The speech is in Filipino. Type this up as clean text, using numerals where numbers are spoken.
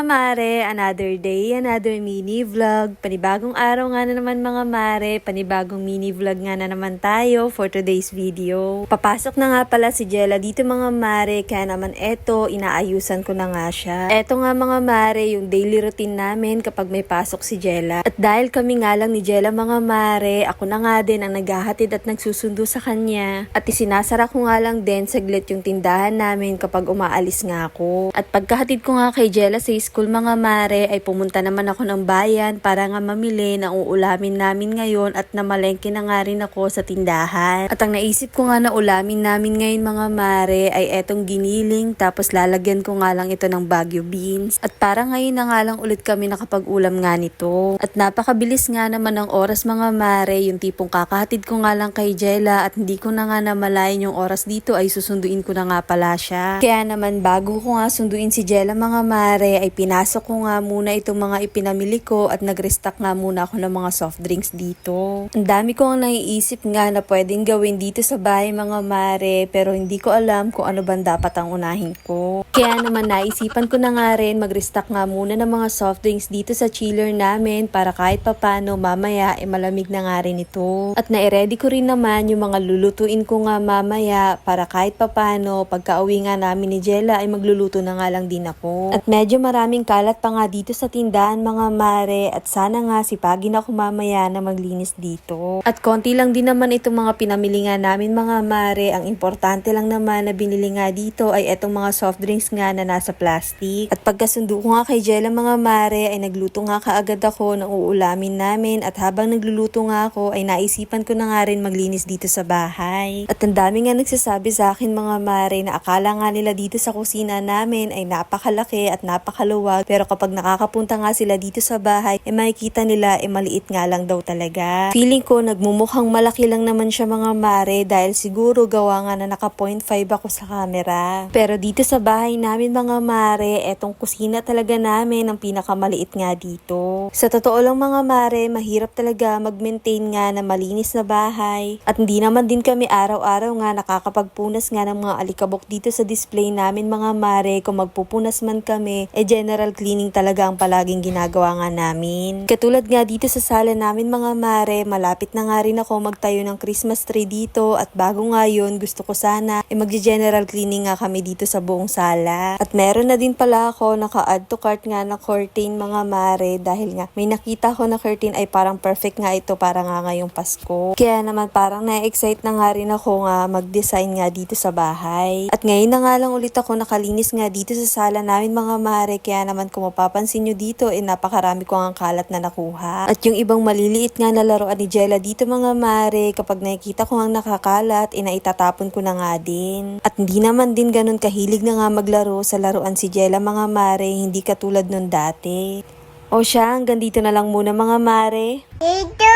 mga mare, another day, another mini vlog. Panibagong araw nga na naman mga mare, panibagong mini vlog nga na naman tayo for today's video. Papasok na nga pala si Jella dito mga mare, kaya naman eto, inaayusan ko na nga siya. Eto nga mga mare, yung daily routine namin kapag may pasok si Jella. At dahil kami nga lang ni Jella mga mare, ako na nga din ang naghahatid at nagsusundo sa kanya. At isinasara ko nga lang din saglit yung tindahan namin kapag umaalis nga ako. At pagkahatid ko nga kay Jella sa school mga mare ay pumunta naman ako ng bayan para nga mamili ng uulamin namin ngayon at namalengke na nga rin ako sa tindahan. At ang naisip ko nga na ulamin namin ngayon mga mare ay etong giniling tapos lalagyan ko nga lang ito ng Baguio beans. At para ngayon na nga lang ulit kami nakapag-ulam nga nito. At napakabilis nga naman ng oras mga mare, yung tipong kakahatid ko nga lang kay Jella at hindi ko na nga namalayan yung oras dito ay susunduin ko na nga pala siya. Kaya naman bago ko nga sunduin si Jella mga mare ay pinasok ko nga muna itong mga ipinamili ko at nag-restock nga muna ako ng mga soft drinks dito. Ang dami ko ang naiisip nga na pwedeng gawin dito sa bahay mga mare pero hindi ko alam kung ano ba dapat ang unahin ko. Kaya naman naisipan ko na nga rin mag-restock nga muna ng mga soft drinks dito sa chiller namin para kahit papano mamaya malamig na nga rin ito. At na-ready ko rin naman yung mga lulutuin ko nga mamaya para kahit papano pagka-uwi nga namin ni Jella ay magluluto na nga lang din ako. At medyo maraming kalat pa nga dito sa tindahan mga mare at sana nga sipagin ako mamaya na maglinis dito. At konti lang din naman itong mga pinamili nga namin mga mare. Ang importante lang naman na binili nga dito ay etong mga soft drinks nga na nasa plastic. At pagkasundo ko nga kay Jella mga mare ay nagluto nga kaagad ako ng uulamin namin at habang nagluluto nga ako ay naisipan ko na nga rin maglinis dito sa bahay. At ang dami nga nagsasabi sa akin mga mare na akala nga nila dito sa kusina namin ay napakalaki at napakaluwag pero kapag nakakapunta nga sila dito sa bahay makikita nila maliit nga lang daw talaga. Feeling ko nagmumukhang malaki lang naman siya mga mare dahil siguro gawa nga na naka 0.5 ako sa camera. Pero dito sa bahay namin mga mare, etong kusina talaga namin ang pinakamaliit nga dito. Sa totoo lang mga mare, mahirap talaga mag-maintain nga na malinis na bahay. At hindi naman din kami araw-araw nga nakakapagpunas nga ng mga alikabok dito sa display namin mga mare. Kung magpupunas man kami, general cleaning talaga ang palaging ginagawa nga namin. Katulad nga dito sa sala namin mga mare, malapit na nga rin ako magtayo ng Christmas tree dito at bago nga yun, gusto ko sana mag-general cleaning nga kami dito sa buong sala. At meron na din pala ako naka-add to cart nga na curtain mga mare dahil nga may nakita ko na curtain ay parang perfect nga ito para nga ngayong Pasko. Kaya naman parang na-excite na nga rin ako nga mag-design nga dito sa bahay. At ngayon na nga lang ulit ako nakalinis nga dito sa sala namin mga mare, kaya naman kung mapapansin nyo dito napakarami ko ang kalat na nakuha. At yung ibang maliliit nga na laruan ni Jella dito mga mare, kapag nakikita ko ang nakakalat naitatapon ko na nga din. At hindi naman din ganun kahilig na nga maglaro sa laruan si Jella mga mare, hindi katulad nun dati. O siya, hanggang dito na lang muna mga mare. Ito,